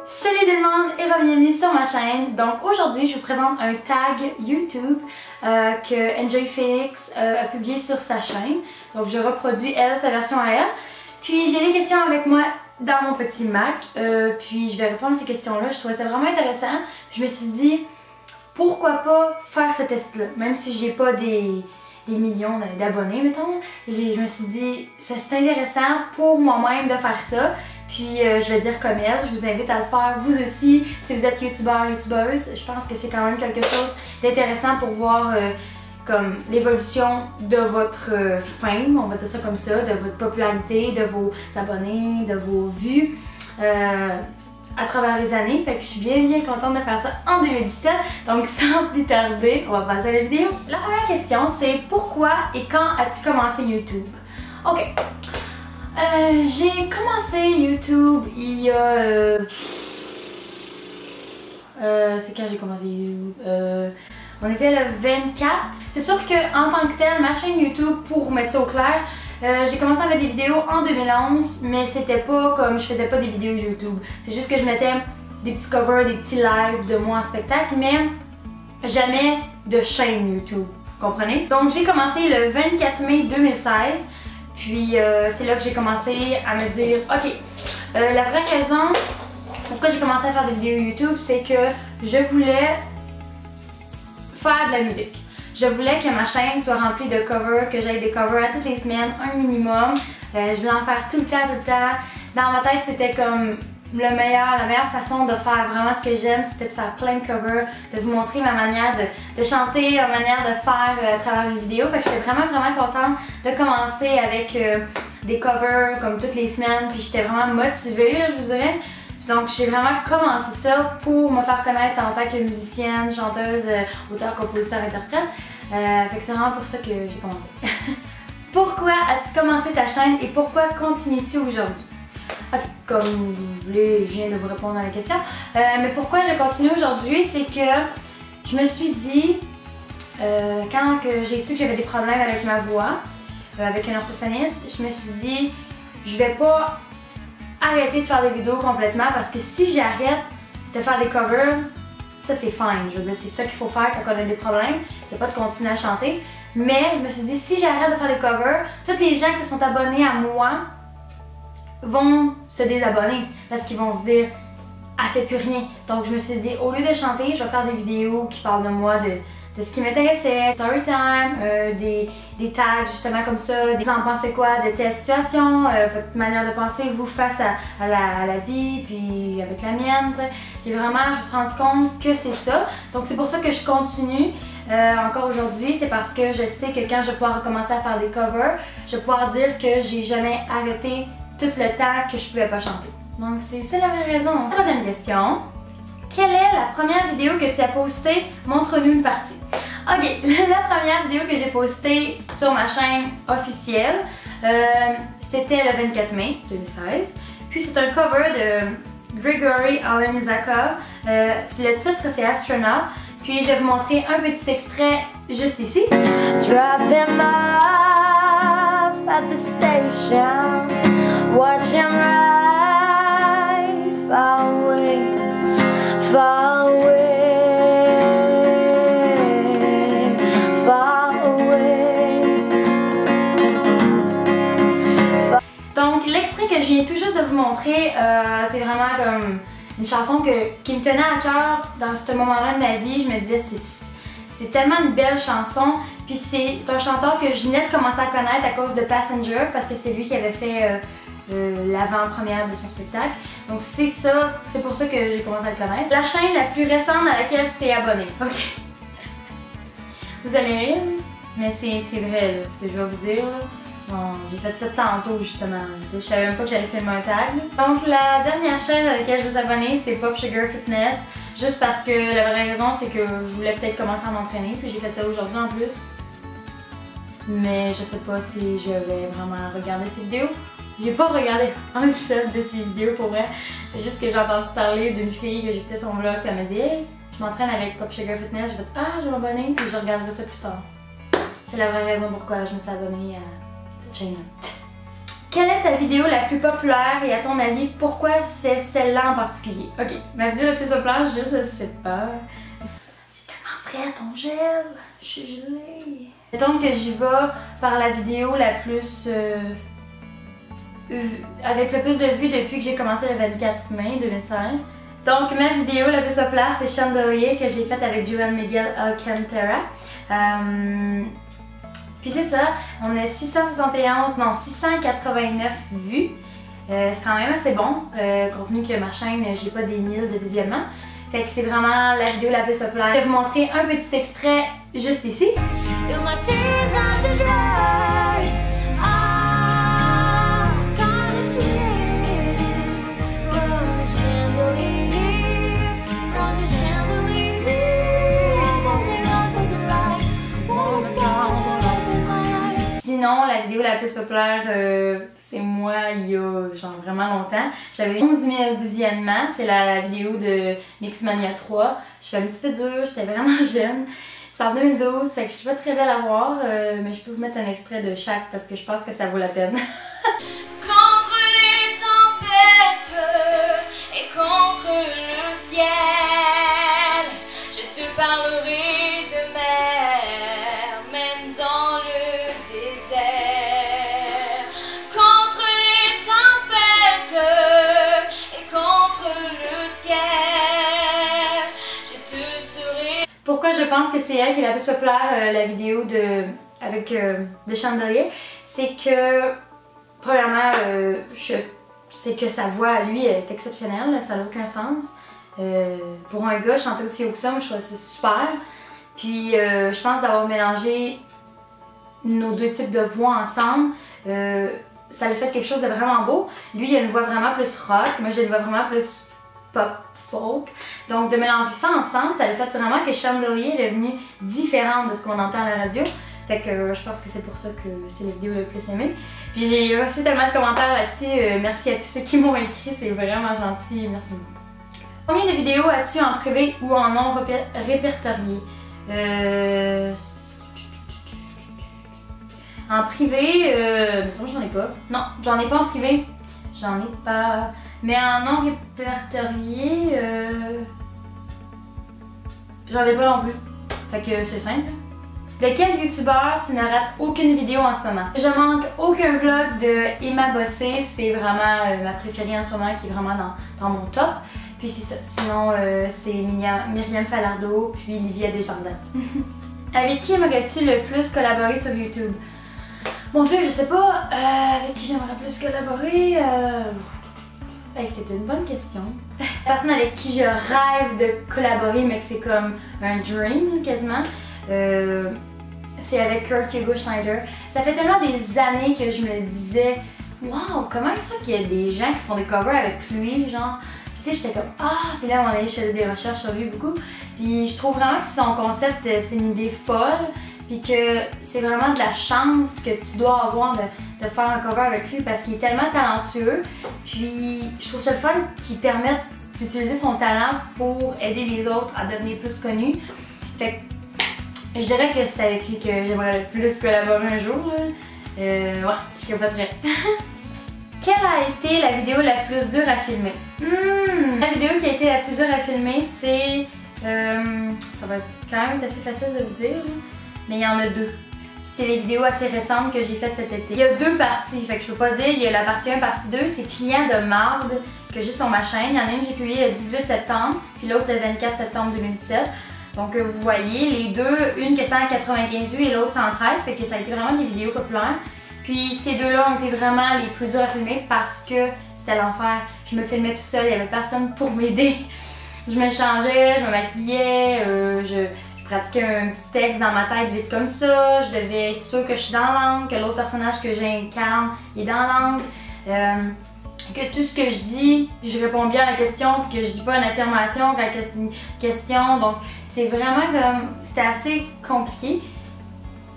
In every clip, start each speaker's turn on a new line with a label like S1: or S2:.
S1: Salut tout le monde et bienvenue sur ma chaîne. Donc aujourd'hui je vous présente un tag YouTube que NJ Felix a publié sur sa chaîne. Donc je reproduis elle, sa version à elle. Puis j'ai des questions avec moi dans mon petit Mac. Puis je vais répondre à ces questions-là. Je trouvais ça vraiment intéressant. Je me suis dit pourquoi pas faire ce test-là. Même si j'ai pas des millions d'abonnés, mettons. Je me suis dit, c'est intéressant pour moi-même de faire ça. Puis je vais dire comme elle, je vous invite à le faire vous aussi si vous êtes youtubeur, youtubeuse. Je pense que c'est quand même quelque chose d'intéressant pour voir comme l'évolution de votre fame, on va dire ça comme ça, de votre popularité, de vos abonnés, de vos vues. À travers les années, fait que je suis bien contente de faire ça en 2017. Donc sans plus tarder, on va passer à la vidéo. La première question c'est pourquoi et quand as-tu commencé YouTube? Ok, j'ai commencé YouTube il y a... c'est quand j'ai commencé YouTube? On était le 24. C'est sûr qu'en tant que tel, ma chaîne YouTube, pour mettre ça au clair, j'ai commencé à mettre des vidéos en 2011, mais c'était pas comme je faisais pas des vidéos YouTube. C'est juste que je mettais des petits covers, des petits lives de moi en spectacle, mais jamais de chaîne YouTube. Vous comprenez? Donc j'ai commencé le 24 mai 2016, puis c'est là que j'ai commencé à me dire, ok, la vraie raison pourquoi j'ai commencé à faire des vidéos YouTube, c'est que je voulais faire de la musique. Je voulais que ma chaîne soit remplie de covers, que j'aille des covers à toutes les semaines, un minimum. Je voulais en faire tout le temps. Dans ma tête, c'était comme la meilleure façon de faire vraiment ce que j'aime, c'était de faire plein de covers, de vous montrer ma manière de chanter, ma manière de faire à travers mes vidéos. Fait que j'étais vraiment contente de commencer avec des covers comme toutes les semaines, puis j'étais vraiment motivée, là, je vous dirais. Donc j'ai vraiment commencé ça pour me faire connaître en tant que musicienne, chanteuse, auteur, compositeur, interprète. Fait que c'est vraiment pour ça que j'ai commencé. Pourquoi as-tu commencé ta chaîne et pourquoi continues-tu aujourd'hui? Ok, comme vous voulez, je viens de vous répondre à la question. Mais pourquoi je continue aujourd'hui, c'est que je me suis dit, quand j'ai su que j'avais des problèmes avec ma voix, avec un orthophoniste, je me suis dit, je vais pas arrêter de faire des vidéos complètement parce que si j'arrête de faire des covers, ça c'est fine, je veux dire c'est ça qu'il faut faire quand on a des problèmes, c'est pas de continuer à chanter, mais je me suis dit si j'arrête de faire des covers, tous les gens qui se sont abonnés à moi vont se désabonner parce qu'ils vont se dire elle fait plus rien. Donc je me suis dit au lieu de chanter, je vais faire des vidéos qui parlent de moi, de ce qui m'intéressait, story time, des tags justement comme ça, vous en pensez quoi de telle situation, votre manière de penser vous face à la vie puis avec la mienne, je me suis rendu compte que c'est ça, donc c'est pour ça que je continue encore aujourd'hui, c'est parce que je sais que quand je vais pouvoir recommencer à faire des covers, je vais pouvoir dire que j'ai jamais arrêté tout le temps que je pouvais pas chanter. Donc c'est la vraie raison. Troisième question. Quelle est la première vidéo que tu as postée? Montre-nous une partie. Ok, la première vidéo que j'ai postée sur ma chaîne officielle, c'était le 24 mai 2016. Puis c'est un cover de Grigory Alan Isakov. Le titre c'est Astronaut. Puis je vais vous montrer un petit extrait juste ici. Drop them off at the station. Watch them ride far away. Far away, far away. Donc l'extrait que je viens tout juste de vous montrer, c'est vraiment comme une chanson qui me tenait à cœur dans ce moment-là de ma vie. Je me disais c'est tellement une belle chanson. Puis c'est un chanteur que je venais de commencer à connaître à cause de Passenger parce que c'est lui qui avait fait l'avant-première de son spectacle. Donc c'est ça, c'est pour ça que j'ai commencé à le connaître. La chaîne la plus récente à laquelle tu t'es abonné. Ok. Vous allez rire, mais c'est vrai là, ce que je vais vous dire. Bon, j'ai fait ça tantôt justement. Je savais même pas que j'allais filmer un tag. Donc la dernière chaîne à laquelle je vous abonner, c'est Pop Sugar Fitness. Juste parce que la vraie raison, c'est que je voulais peut-être commencer à m'entraîner. Puis j'ai fait ça aujourd'hui en plus. Mais je sais pas si je vais vraiment regarder ces vidéos. J'ai pas regardé un seul de ces vidéos pour vrai. C'est juste que j'ai entendu parler d'une fille que j'écoutais son vlog puis elle m'a dit hey, je m'entraîne avec Pop Sugar Fitness. J'ai fait ah, je vais m'abonner puis je regarderai ça plus tard. C'est la vraie raison pourquoi je me suis abonnée à cette chaîne-là. Quelle est ta vidéo la plus populaire et à ton avis, pourquoi c'est celle-là en particulier? Ok, ma vidéo la plus populaire, je sais pas. J'ai tellement prête, on gèle. Je suis gelée. Mettons que j'y vais par la vidéo la plus... avec le plus de vues depuis que j'ai commencé le 24 mai 2016. Donc ma vidéo la plus populaire c'est Chandelier que j'ai faite avec Juan Miguel Alcantara. Puis c'est ça, on a 689 vues. C'est quand même assez bon, compte tenu que ma chaîne, j'ai pas des 1000 de visionnements. Fait que c'est vraiment la vidéo la plus populaire. Je vais vous montrer un petit extrait juste ici. Sinon, la vidéo la plus populaire, c'est moi il y a genre vraiment longtemps. J'avais 11 000 visionnements, c'est la vidéo de Mixmania 3. Je suis un petit peu dure, j'étais vraiment jeune. C'est en 2012, fait que je suis pas très belle à voir, mais je peux vous mettre un extrait de chaque parce que je pense que ça vaut la peine.
S2: Contre les tempêtes et contre le ciel, je te parlerai de mer, même dans le désert. Contre les tempêtes et contre le ciel, je te serai.
S1: Pourquoi je pense que c'est elle qui est la plus populaire, la vidéo de Chandelier, c'est que premièrement, c'est que sa voix à lui est exceptionnelle, ça n'a aucun sens. Pour un gars, chanter aussi haut que ça, moi, je trouve ça super. Puis je pense d'avoir mélangé nos deux types de voix ensemble, ça lui fait quelque chose de vraiment beau. Lui, il a une voix vraiment plus rock, moi j'ai une voix vraiment plus pop, folk. Donc de mélanger ça ensemble, ça lui fait vraiment que Chandelier est devenu différent de ce qu'on entend à la radio. Fait que je pense que c'est pour ça que c'est la vidéo le plus aimée. Puis j'ai reçu tellement de commentaires là-dessus. Merci à tous ceux qui m'ont écrit, c'est vraiment gentil. Merci beaucoup. Combien de vidéos as-tu en privé ou en non répertorié? En privé, mais ça j'en ai pas. Non, j'en ai pas en privé. J'en ai pas. Mais en non répertorié, j'en ai pas non plus. Fait que c'est simple. De quel youtubeur tu ne rates aucune vidéo en ce moment? Je manque aucun vlog de Emma Bossé, c'est vraiment ma préférée en ce moment qui est vraiment dans mon top. Puis c'est ça, sinon c'est Myriam Falardeau puis Livia Desjardins. Avec qui aimerais-tu le plus collaborer sur YouTube? Mon Dieu, je sais pas, avec qui j'aimerais plus collaborer? C'est une bonne question. La personne avec qui je rêve de collaborer, mais que c'est comme un dream quasiment, c'est avec Kurt Hugo Schneider. Ça fait tellement des années que je me disais, waouh, comment ça qu'il y a des gens qui font des covers avec lui, genre. Puis tu sais, j'étais comme, ah, puis là, à un moment donné, je faisais des recherches sur lui beaucoup. Puis je trouve vraiment que son concept, c'est une idée folle. Puis que c'est vraiment de la chance que tu dois avoir de faire un cover avec lui parce qu'il est tellement talentueux. Puis je trouve ça le fun qu'il permette d'utiliser son talent pour aider les autres à devenir plus connus. Fait que je dirais que c'est avec lui que j'aimerais le plus collaborer un jour. Ouais, je capoterais. Quelle a été la vidéo la plus dure à filmer? La vidéo qui a été la plus dure à filmer, c'est... ça va être quand même assez facile de vous dire, mais il y en a deux. C'est les vidéos assez récentes que j'ai faites cet été. Il y a deux parties, fait que je peux pas dire, il y a la partie 1, partie 2, c'est Client de marde que j'ai sur ma chaîne. Il y en a une que j'ai publiée le 18 septembre, puis l'autre le 24 septembre 2017. Donc vous voyez, les deux, une qui est 195 vues et l'autre 113, fait que ça a été vraiment des vidéos populaires. Puis ces deux-là ont été vraiment les plus durs à filmer parce que c'était l'enfer. Je me filmais toute seule, il n'y avait personne pour m'aider. Je me changeais, je me maquillais, je pratiquais un petit texte dans ma tête vite comme ça. Je devais être sûre que je suis dans l'angle, que l'autre personnage que j'incarne est dans l'angle. Que tout ce que je dis, je réponds bien à la question, puis que je dis pas une affirmation quand c'est une question. Donc c'est vraiment comme, c'était assez compliqué.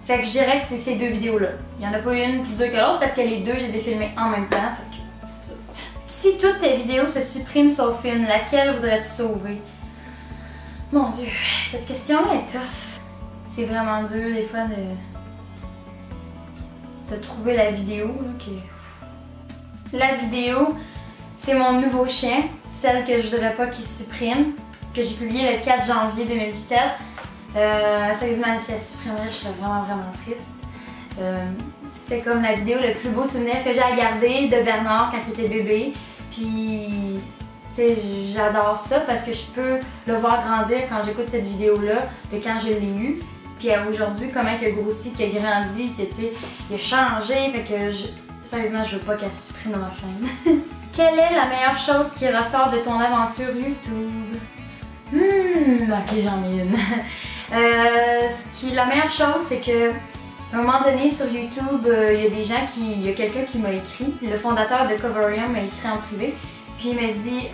S1: Fait que je dirais que c'est ces deux vidéos-là. Il n'y en a pas une plus dure que l'autre parce que les deux, je les ai filmées en même temps. Fait que c'est ça. Si toutes tes vidéos se suppriment sauf une, laquelle voudrais-tu sauver? Mon Dieu, cette question-là est tough. C'est vraiment dur des fois de trouver la vidéo là, La vidéo, c'est mon nouveau chien, celle que je voudrais pas qu'il supprime, que j'ai publiée le 4 janvier 2017. Sérieusement, si elle supprimerait, je serais vraiment triste. C'est comme la vidéo le plus beau souvenir que j'ai à garder de Bernard quand il était bébé. Puis, tu sais, j'adore ça parce que je peux le voir grandir quand j'écoute cette vidéo-là, de quand je l'ai eu. Puis aujourd'hui, comment il a grossi, qu'il a grandi, tu sais, il a changé. Fait que, sérieusement, je veux pas qu'elle supprime dans ma chaîne. Quelle est la meilleure chose qui ressort de ton aventure YouTube? Ok, j'en ai une. La meilleure chose, c'est que à un moment donné sur YouTube, il y a quelqu'un qui m'a écrit, le fondateur de Covarium m'a écrit en privé, puis il m'a dit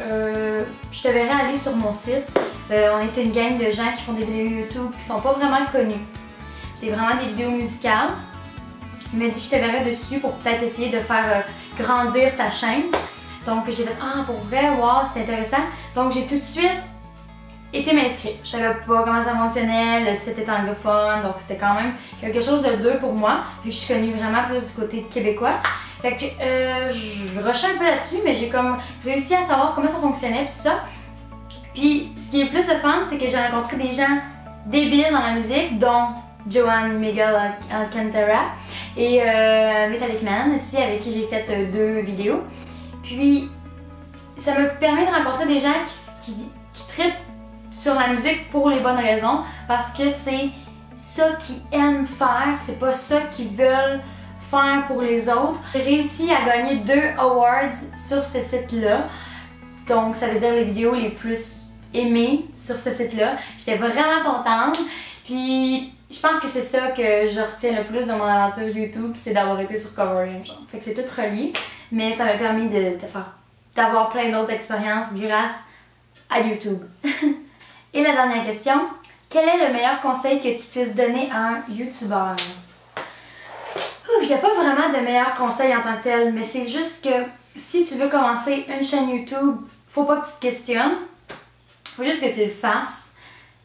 S1: je te verrai aller sur mon site. On est une gang de gens qui font des vidéos YouTube qui sont pas vraiment connus. C'est vraiment des vidéos musicales. Il m'a dit je te verrai dessus pour peut-être essayer de faire grandir ta chaîne. Donc j'ai fait pour vrai, wow, c'est intéressant. Donc j'ai tout de suite été m'inscrire. Je savais pas comment ça fonctionnait, le site est anglophone, donc c'était quand même quelque chose de dur pour moi, vu que je suis connue vraiment plus du côté québécois. Fait que je rushais un peu là-dessus, mais j'ai comme réussi à savoir comment ça fonctionnait et tout ça. Puis ce qui est plus le fun, c'est que j'ai rencontré des gens débiles dans la musique, dont Joan Miguel Alcantara et Metallic Man aussi, avec qui j'ai fait 2 vidéos. Puis ça me permet de rencontrer des gens qui trippent sur la musique pour les bonnes raisons, parce que c'est ça qu'ils aiment faire, c'est pas ça qu'ils veulent faire pour les autres. J'ai réussi à gagner 2 awards sur ce site-là, donc ça veut dire les vidéos les plus aimées sur ce site-là. J'étais vraiment contente, puis je pense que c'est ça que je retiens le plus de mon aventure YouTube, c'est d'avoir été sur Covarium. Fait que c'est tout relié, mais ça m'a permis d'avoir plein d'autres expériences grâce à YouTube. Et la dernière question, quel est le meilleur conseil que tu puisses donner à un YouTuber? Il n'y a pas vraiment de meilleur conseil en tant que tel, mais c'est juste que si tu veux commencer une chaîne YouTube, faut pas que tu te questionnes, faut juste que tu le fasses.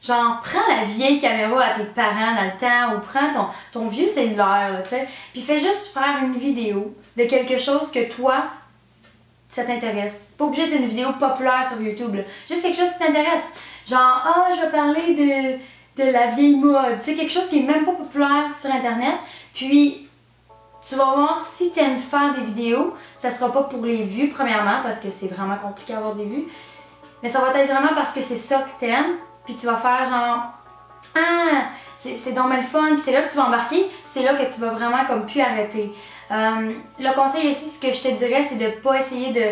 S1: Genre, prends la vieille caméra à tes parents dans le temps ou prends ton vieux cellulaire, tu sais, puis fais juste faire une vidéo de quelque chose que toi, ça t'intéresse. C'est pas obligé d'être une vidéo populaire sur YouTube, là. Juste quelque chose qui t'intéresse. Genre, je vais parler de la vieille mode, tu sais, quelque chose qui est même pas populaire sur internet. Puis, tu vas voir si tu aimes faire des vidéos, ça sera pas pour les vues premièrement, parce que c'est vraiment compliqué d'avoir des vues. Mais ça va être vraiment parce que c'est ça que t'aimes, puis tu vas faire genre, c'est donc le fun, puis c'est là que tu vas embarquer, c'est là que tu vas vraiment comme plus arrêter. Le conseil ici, ce que je te dirais, c'est de pas essayer de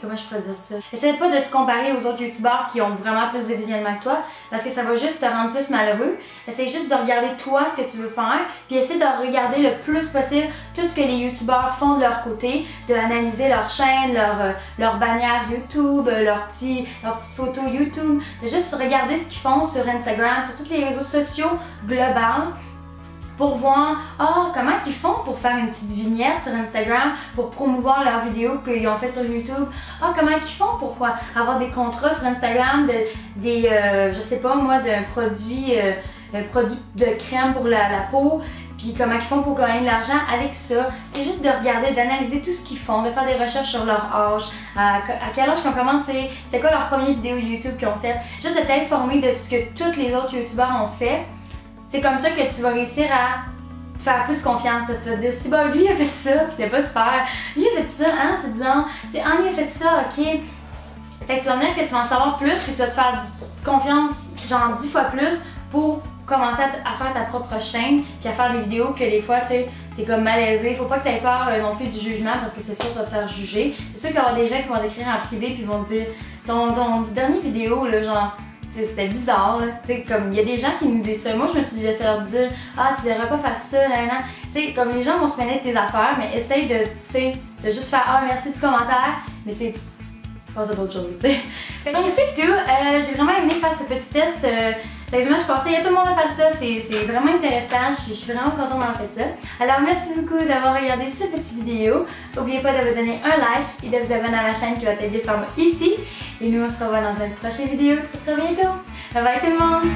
S1: comment je pourrais dire ça? Essaye pas de te comparer aux autres youtubeurs qui ont vraiment plus de visionnement que toi, parce que ça va juste te rendre plus malheureux. Essaye juste de regarder toi ce que tu veux faire, puis essaie de regarder le plus possible tout ce que les youtubeurs font de leur côté, de analyser leur chaîne, leur bannière YouTube, leurs petites photos YouTube, de juste regarder ce qu'ils font sur Instagram, sur tous les réseaux sociaux globaux, pour voir comment ils font pour faire une petite vignette sur Instagram, pour promouvoir leurs vidéos qu'ils ont faites sur YouTube. Comment ils font pour avoir des contrats sur Instagram, je sais pas moi, d'un produit de crème pour la peau, puis comment ils font pour gagner de l'argent avec ça. C'est juste de regarder, d'analyser tout ce qu'ils font, de faire des recherches sur leur âge, à quel âge qu'ils ont commencé, c'était quoi leur première vidéo YouTube qu'ils ont fait. Juste de t'informer de ce que tous les autres youtubeurs ont fait. C'est comme ça que tu vas réussir à te faire plus confiance, parce que tu vas te dire, si lui a fait ça, c'était pas super, lui a fait ça, c'est bizarre, lui a fait ça, ok. Fait que tu vas venir que tu vas en savoir plus, puis tu vas te faire confiance genre 10 fois plus pour commencer à faire ta propre chaîne, puis à faire des vidéos que des fois, tu sais, t'es comme malaisé. Faut pas que t'aies peur non plus du jugement, parce que c'est sûr que tu vas te faire juger. C'est sûr qu'il y aura des gens qui vont t'écrire en privé, puis vont te dire, ton dernier vidéo, là, genre, c'était bizarre, là. T'sais, comme il y a des gens qui nous disent ça. Moi, je me suis déjà fait leur dire, tu devrais pas faire ça, là. T'sais, comme les gens vont se mêler de tes affaires, mais essaye de juste faire, merci du commentaire, mais c'est pas ça d'autre chose, t'sais. Donc, c'est tout. J'ai vraiment aimé faire ce petit test. Je conseille à tout le monde de faire ça, c'est vraiment intéressant, je suis vraiment contente d'avoir fait ça. Alors merci beaucoup d'avoir regardé cette petite vidéo. N'oubliez pas de vous donner un like et de vous abonner à ma chaîne qui va être juste en bas ici. Et nous on se revoit dans une prochaine vidéo très bientôt. Bye bye tout le monde!